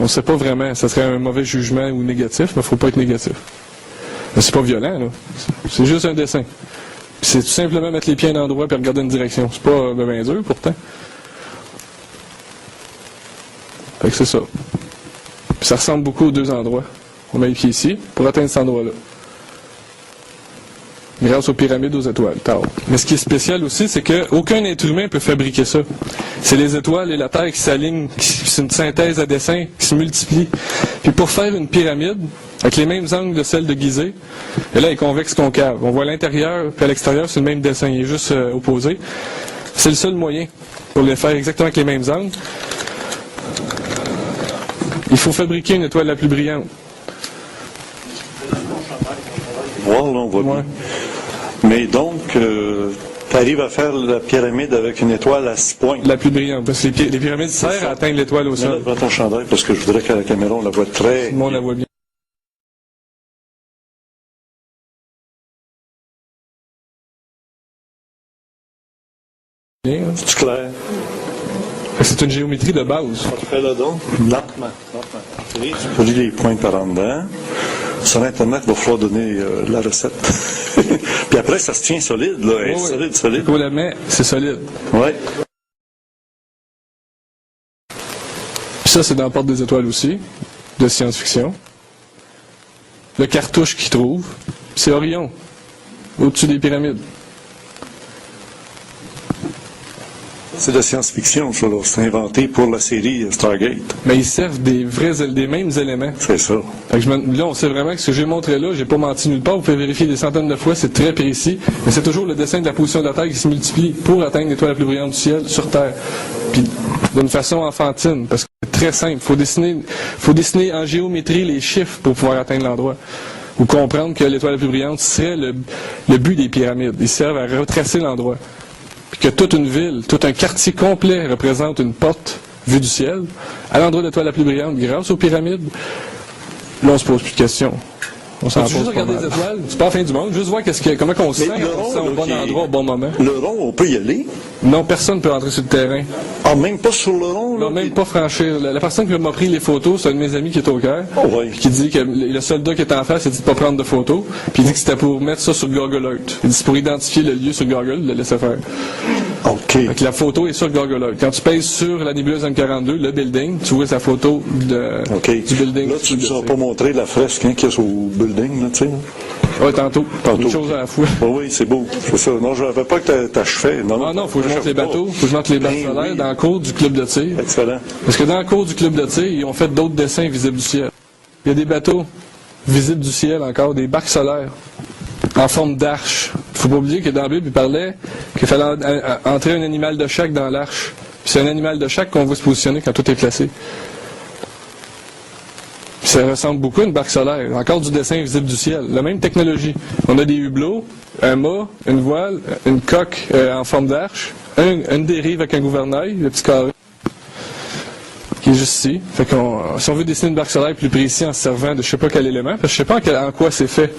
On ne sait pas vraiment, ça serait un mauvais jugement ou négatif, mais il ne faut pas être négatif. Mais c'est pas violent, là. C'est juste un dessin. C'est tout simplement mettre les pieds à un endroit et regarder une direction. C'est pas bien dur, pourtant. Fait que c'est ça. Puis ça ressemble beaucoup aux 2 endroits. On met les pieds ici pour atteindre cet endroit-là. Grâce aux pyramides aux étoiles. Tard. Mais ce qui est spécial aussi, c'est qu'aucun être humain peut fabriquer ça. C'est les étoiles et la Terre qui s'alignent, c'est une synthèse à dessin qui se multiplie. Puis pour faire une pyramide, avec les mêmes angles de celle de Gizeh, et là, elle est convexe-concave. On voit à l'intérieur, puis à l'extérieur, c'est le même dessin, il est juste opposé. C'est le seul moyen pour les faire exactement avec les mêmes angles. Il faut fabriquer une étoile la plus brillante. Voir, là, on voit bien. Mais donc, tu arrives à faire la pyramide avec une étoile à 6 points. La plus brillante, parce que les pyramides servent à atteindre l'étoile au sol. Prends ton chandail, parce que je voudrais qu'à la caméra, on la voit très Moi, on la voit bien. C'est clair. C'est une géométrie de base. Fais-le donc. Lentement. Tu relis les points par en dedans. Sur Internet, il va falloir donner la recette. Puis après, ça se tient solide, là. Oui. Solide. Quand on la met, c'est solide. Oui. Puis ça, c'est dans la porte des étoiles aussi, de science-fiction. Le cartouche qu'il trouve, c'est Orion, au-dessus des pyramides. C'est de la science-fiction, ça, là. C'est inventé pour la série Stargate. Mais ils servent des mêmes éléments. C'est ça. Fait que là, on sait vraiment que ce que j'ai montré là, j'ai pas menti nulle part. Vous pouvez vérifier des centaines de fois, c'est très précis. Mais c'est toujours le dessin de la position de la Terre qui se multiplie pour atteindre l'étoile la plus brillante du ciel sur Terre. Puis d'une façon enfantine, parce que c'est très simple. Faut dessiner en géométrie les chiffres pour pouvoir atteindre l'endroit. Ou comprendre que l'étoile la plus brillante serait le but des pyramides. Ils servent à retracer l'endroit. Puis que toute une ville, tout un quartier complet représente une porte vue du ciel, à l'endroit de l'étoile la plus brillante, grâce aux pyramides, là on se pose plus de questions. On s'en pose juste regarder les étoiles, c'est pas la fin du monde, juste voir comment on se sent, on se sent au bon endroit, au bon moment. Le rond, on peut y aller? Non, personne ne peut entrer sur le terrain. Ah, même pas sur le rond? Non, même pas franchir. La personne qui m'a pris les photos, c'est un de mes amis qui est au Caire, qui dit que le soldat qui était en face, il a dit de pas prendre de photos, puis il dit que c'était pour mettre ça sur Google Earth. Il dit c'est pour identifier le lieu sur Google, il le laissait faire. OK. Fait que la photo est sur Google Earth. Quand tu pèses sur la nébuleuse M42, le building, tu vois sa photo du building. Là, tu ne nous as pas montré la fresque qu'il y a sur le building, là, tu sais. Oui, tantôt. Une chose à la fois. Oui, c'est beau. C'est ça. Non, je ne savais pas que tu achevais. Non, faut que je montre les bateaux. Faut que je montre les barques solaires dans le cours du club de tir. Excellent. Parce que dans le cours du club de tir, ils ont fait d'autres dessins visibles du ciel. Il y a des bateaux visibles du ciel encore, des barques solaires en forme d'arche. Il ne faut pas oublier que dans la Bible, il parlait qu'il fallait entrer un animal de chaque dans l'arche. Puis c'est un animal de chaque qu'on voit se positionner quand tout est placé. Puis ça ressemble beaucoup à une barque solaire. Encore du dessin visible du ciel. La même technologie. On a des hublots, un mât, une voile, une coque en forme d'arche, une dérive avec un gouvernail, le petit carré, qui est juste ici. Fait qu'on, si on veut dessiner une barque solaire plus précis en se servant de je sais pas quel élément, parce que je sais pas en quoi c'est fait.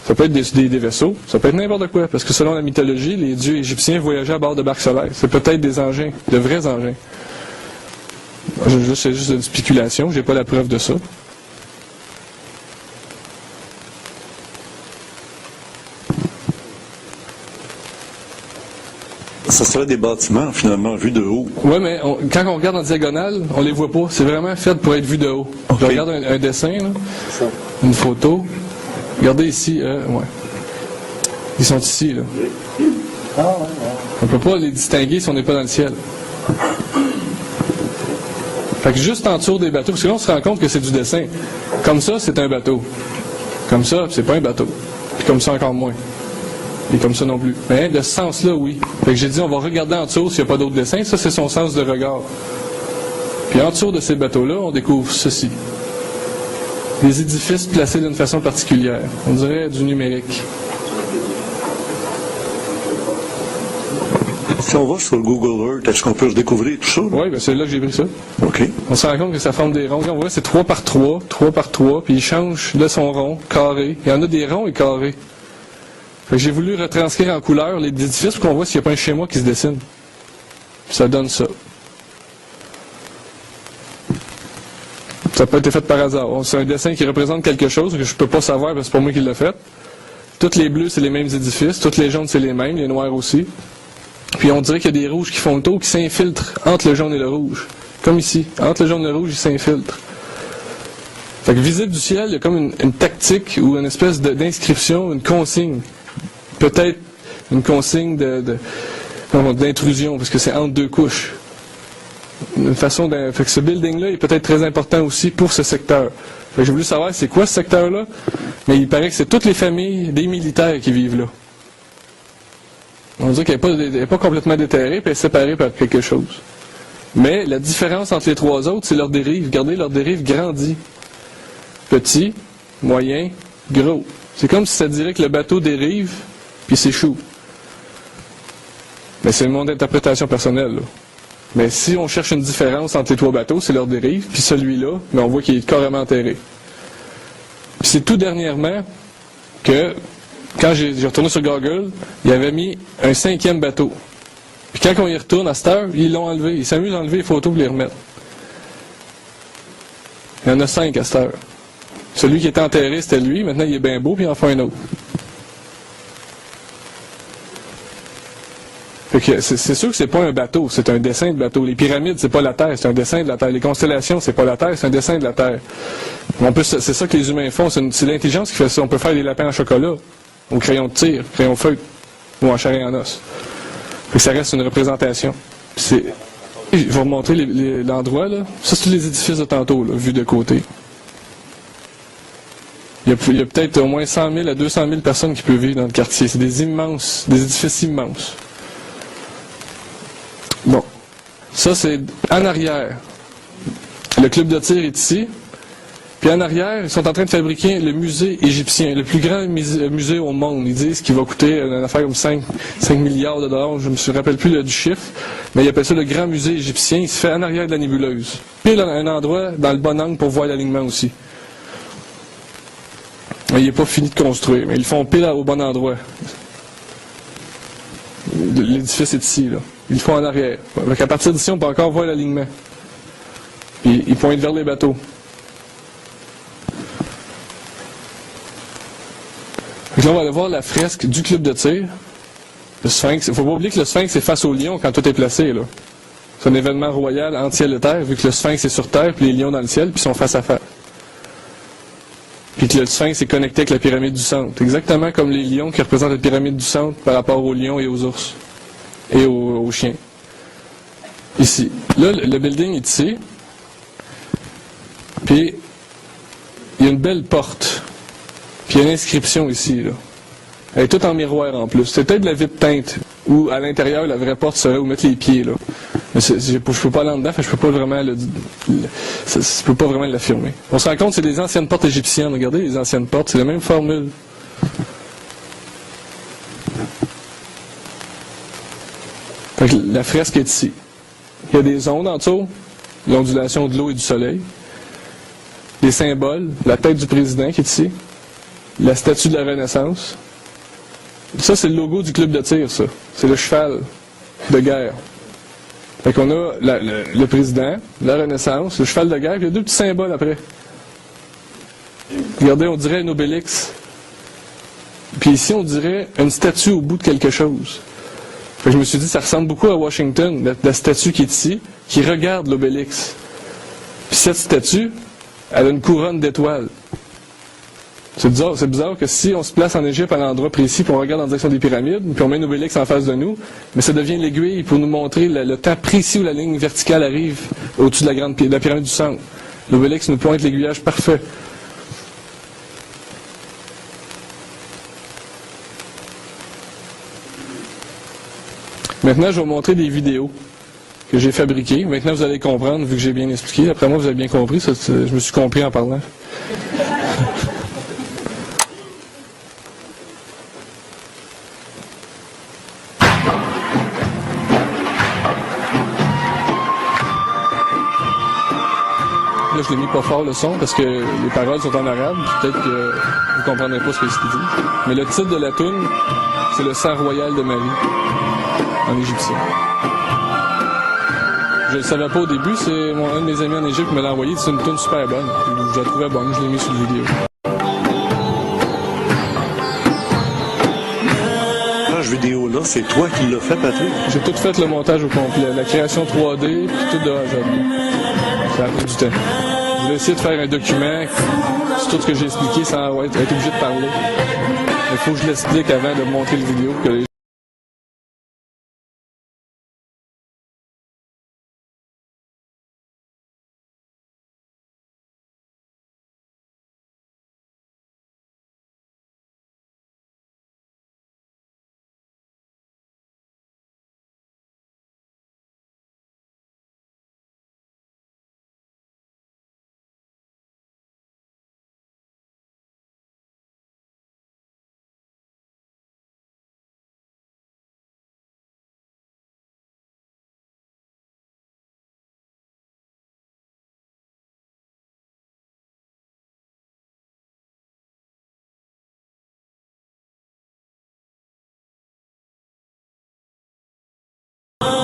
Ça peut être des vaisseaux, ça peut être n'importe quoi, parce que selon la mythologie, les dieux égyptiens voyageaient à bord de barques solaires. C'est peut-être des engins, de vrais engins. C'est juste une spéculation, j'ai pas la preuve de ça. Ça serait des bâtiments, finalement, vus de haut. Oui, mais quand on regarde en diagonale, on les voit pas. C'est vraiment fait pour être vu de haut. Okay. Je regarde un dessin, là, une photo. Regardez ici, ouais. Ils sont ici, là. On peut pas les distinguer si on n'est pas dans le ciel. Fait que juste en dessous des bateaux, parce que là on se rend compte que c'est du dessin. Comme ça, c'est un bateau. Comme ça, c'est pas un bateau. Puis comme ça, encore moins. Et comme ça non plus. Mais de ce sens-là, oui. Fait que j'ai dit, on va regarder en dessous s'il n'y a pas d'autres dessins. Ça, c'est son sens de regard. Puis en dessous de ces bateaux-là, on découvre ceci. Des édifices placés d'une façon particulière. On dirait du numérique. Si on va sur Google Earth, est-ce qu'on peut redécouvrir tout ça? Oui, ben c'est là que j'ai pris ça. OK. On se rend compte que ça forme des ronds. On voit, c'est 3 par 3, 3 par 3, puis ils changent de son rond, carré. Il y en a des ronds et carrés. Fait que j'ai voulu retranscrire en couleur les édifices pour qu'on voit s'il n'y a pas un schéma qui se dessine. Puis ça donne ça. Ça n'a pas été fait par hasard. C'est un dessin qui représente quelque chose que je ne peux pas savoir parce que c'est pas moi qui l'ai fait. Toutes les bleus, c'est les mêmes édifices. Toutes les jaunes, c'est les mêmes. Les noirs aussi. Puis on dirait qu'il y a des rouges qui font le tour, qui s'infiltrent entre le jaune et le rouge. Comme ici. Entre le jaune et le rouge, ils s'infiltrent. Fait que visible du ciel, il y a comme une tactique ou une espèce d'inscription, une consigne. Peut-être une consigne d'intrusion, parce que c'est entre 2 couches. Une façon fait que ce building-là est peut-être très important aussi pour ce secteur. Fait que j'ai voulu savoir c'est quoi ce secteur-là, mais il paraît que c'est toutes les familles des militaires qui vivent là. On dirait qu'elle n'est pas complètement déterrée, puis elle est séparée par quelque chose. Mais la différence entre les 3 autres, c'est leur dérive. Regardez, leur dérive grandit. Petit, moyen, gros. C'est comme si ça dirait que le bateau dérive, puis s'échoue. Mais c'est mon interprétation personnelle, là. Mais si on cherche une différence entre les 3 bateaux, c'est leur dérive, puis celui-là, mais on voit qu'il est carrément enterré. Puis c'est tout dernièrement que, quand j'ai retourné sur Google, il avait mis un 5e bateau. Puis quand on y retourne à cette heure, ils l'ont enlevé. Ils s'amusent à enlever les photos pour les remettre. Il y en a 5 à cette heure. Celui qui était enterré, c'était lui. Maintenant, il est bien beau, puis il en fait un autre. Fait que c'est sûr que c'est pas un bateau, c'est un dessin de bateau. Les pyramides, c'est pas la Terre, c'est un dessin de la Terre. Les constellations, c'est pas la Terre, c'est un dessin de la Terre. C'est ça que les humains font, c'est l'intelligence qui fait ça. On peut faire des lapins en chocolat, au crayon de tir, crayon feutre, ou en chair et en os. Fait que ça reste une représentation. Je vais vous montrer l'endroit, là. Ça, c'est tous les édifices de tantôt, là, vus de côté. Il y a peut-être au moins 100 000 à 200 000 personnes qui peuvent vivre dans le quartier. C'est des édifices immenses. Bon. Ça, c'est en arrière. Le club de tir est ici. Puis en arrière, ils sont en train de fabriquer le musée égyptien, le plus grand musée au monde. Ils disent qu'il va coûter une affaire comme 5 milliards de dollars, je ne me rappelle plus du chiffre, mais ils appellent ça le grand musée égyptien. Il se fait en arrière de la nébuleuse. Pile un endroit dans le bon angle pour voir l'alignement aussi. Mais il n'est pas fini de construire, mais ils le font pile au bon endroit. L'édifice est ici, là. Ils le font en arrière. Donc à partir d'ici, on peut encore voir l'alignement. Puis ils pointent vers les bateaux. Donc là, on va aller voir la fresque du club de tir. Le Sphinx. Il ne faut pas oublier que le Sphinx est face au lion quand tout est placé, là. C'est un événement royal entre ciel et terre, vu que le Sphinx est sur terre, puis les lions dans le ciel, puis ils sont face à face. Puis que le Sphinx est connecté avec la pyramide du centre. Exactement comme les lions qui représentent la pyramide du centre par rapport aux lions et aux ours. Et aux chiens. Ici. Là, le building est ici. Puis, il y a une belle porte. Puis il y a une inscription ici, là. Elle est toute en miroir en plus. C'est peut-être de la vitre teinte, où à l'intérieur, la vraie porte serait où mettre les pieds, là. Mais je peux pas aller en dedans, je peux pas vraiment je peux pas vraiment l'affirmer. On se rend compte que c'est des anciennes portes égyptiennes. Regardez les anciennes portes, c'est la même formule. Fait que la fresque est ici. Il y a des ondes en dessous, l'ondulation de l'eau et du soleil. Les symboles, la tête du président qui est ici. La statue de la Renaissance. Ça, c'est le logo du club de tir, ça. C'est le cheval de guerre. Fait qu'on a le président, la Renaissance, le cheval de guerre, puis il y a deux petits symboles après. Regardez, on dirait un obélix. Puis ici, on dirait une statue au bout de quelque chose. Fait que je me suis dit, ça ressemble beaucoup à Washington, la statue qui est ici, qui regarde l'obélix. Puis cette statue, elle a une couronne d'étoiles. C'est bizarre que si on se place en Égypte à l'endroit précis, puis on regarde en direction des pyramides, puis on met une obélix en face de nous, mais ça devient l'aiguille pour nous montrer le temps précis où la ligne verticale arrive au-dessus de la pyramide du centre. L'obélix nous pointe l'aiguillage parfait. Maintenant, je vais vous montrer des vidéos que j'ai fabriquées. Maintenant, vous allez comprendre, vu que j'ai bien expliqué. Après moi, vous avez bien compris. Je me suis compris en parlant. Là, je l'ai mis pas fort le son parce que les paroles sont en arabe. Peut-être que vous ne comprendrez pas ce qu'il dit. Mais le titre de la toune, c'est le sang royal de Marie, en égyptien. Je ne le savais pas au début, c'est un de mes amis en Égypte qui me l'a envoyé. C'est une toune super bonne. Je la trouvais bonne, je l'ai mis sur la vidéo. Vidéo là, c'est toi qui l'as fait, Patrick? J'ai tout fait le montage au complet, la création 3D, puis tout de A à Z. Ça a pris du temps. Je voulais essayer de faire un document sur tout ce que j'ai expliqué sans être obligé de parler. Il faut que je l'explique avant de montrer la vidéo pour que les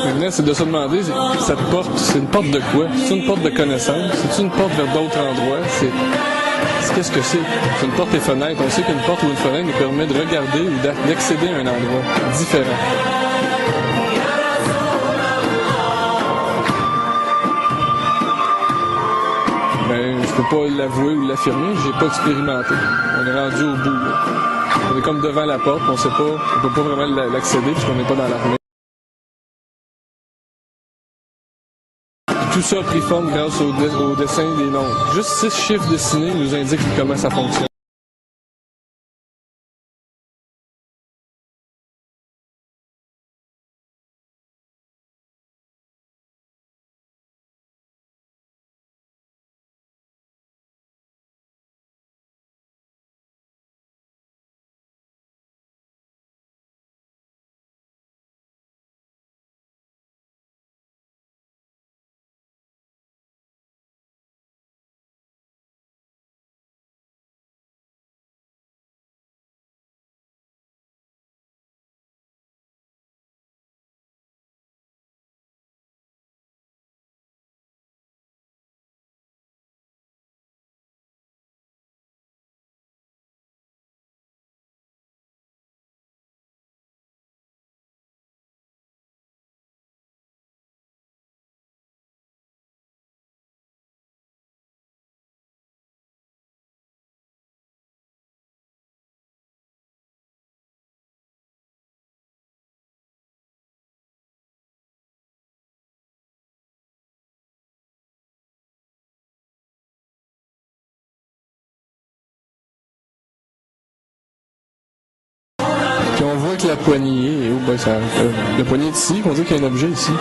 Maintenant, c'est de se demander, cette porte, c'est une porte de quoi? C'est une porte de connaissance? C'est une porte vers d'autres endroits? Qu'est-ce que c'est? C'est une porte et fenêtre. On sait qu'une porte ou une fenêtre nous permet de regarder ou d'accéder à un endroit différent. Ben, je peux pas l'avouer ou l'affirmer, j'ai pas expérimenté. On est rendu au bout, là. On est comme devant la porte, on peut pas vraiment l'accéder puisqu'on n'est pas dans l'armée. tout ça a pris forme grâce au dessin des nombres. Juste 6 chiffres dessinés nous indiquent comment ça fonctionne. Puis on voit que la poignée, le poignet est ici, on dit qu'il y a un objet ici.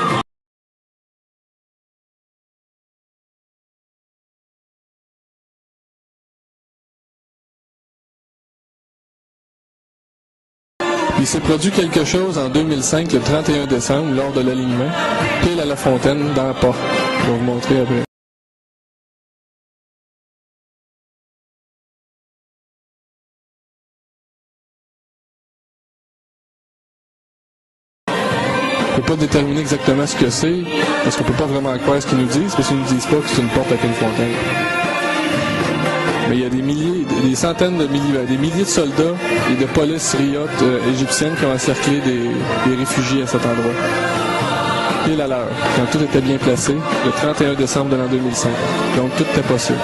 Il s'est produit quelque chose en 2005, le 31 décembre, lors de l'alignement, pile à la fontaine, dans la porte. Je vais vous montrer après. On ne peut pas déterminer exactement ce que c'est, parce qu'on ne peut pas vraiment croire ce qu'ils nous disent, parce qu'ils ne nous disent pas que c'est une porte avec une fontaine. Mais il y a des centaines de milliers, des milliers de soldats et de polices syriates égyptiennes qui ont encerclé des réfugiés à cet endroit. Pile à l'heure, quand tout était bien placé, le 31 décembre de l'an 2005. Donc tout était possible.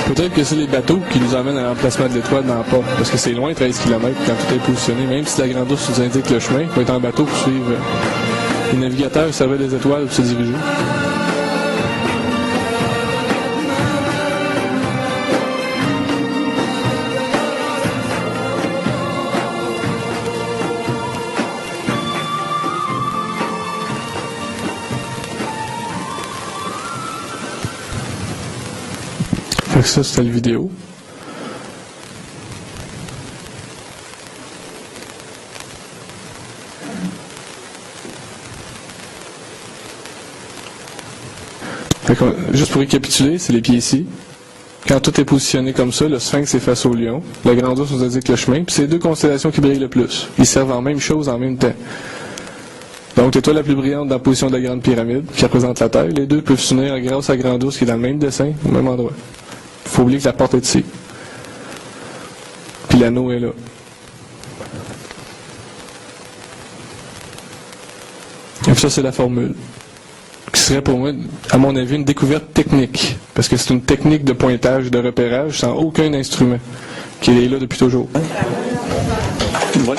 Peut-être que c'est les bateaux qui nous amènent à l'emplacement de l'étoile dans la porte, parce que c'est loin, 13 km, quand tout est positionné. Même si la Grande Ourse nous indique le chemin, il faut être en bateau pour suivre. Les navigateurs servaient des étoiles pour se diriger. Fait que ça, c'était la vidéo. Fait que, juste pour récapituler, c'est les pieds ici. Quand tout est positionné comme ça, le sphinx est face au lion, la Grande Ourse nous indique le chemin, puis c'est les deux constellations qui brillent le plus. Ils servent en même chose en même temps. Donc, l'étoile la plus brillante dans la position de la Grande Pyramide, qui représente la Terre, les deux peuvent s'unir grâce à la Grande Ourse qui est dans le même dessin, au même endroit. Il faut oublier que la porte est ici. Puis l'anneau est là. Et ça, c'est la formule. Qui serait pour moi, à mon avis, une découverte technique. Parce que c'est une technique de pointage, de repérage, sans aucun instrument. Qui est là depuis toujours. Ouais.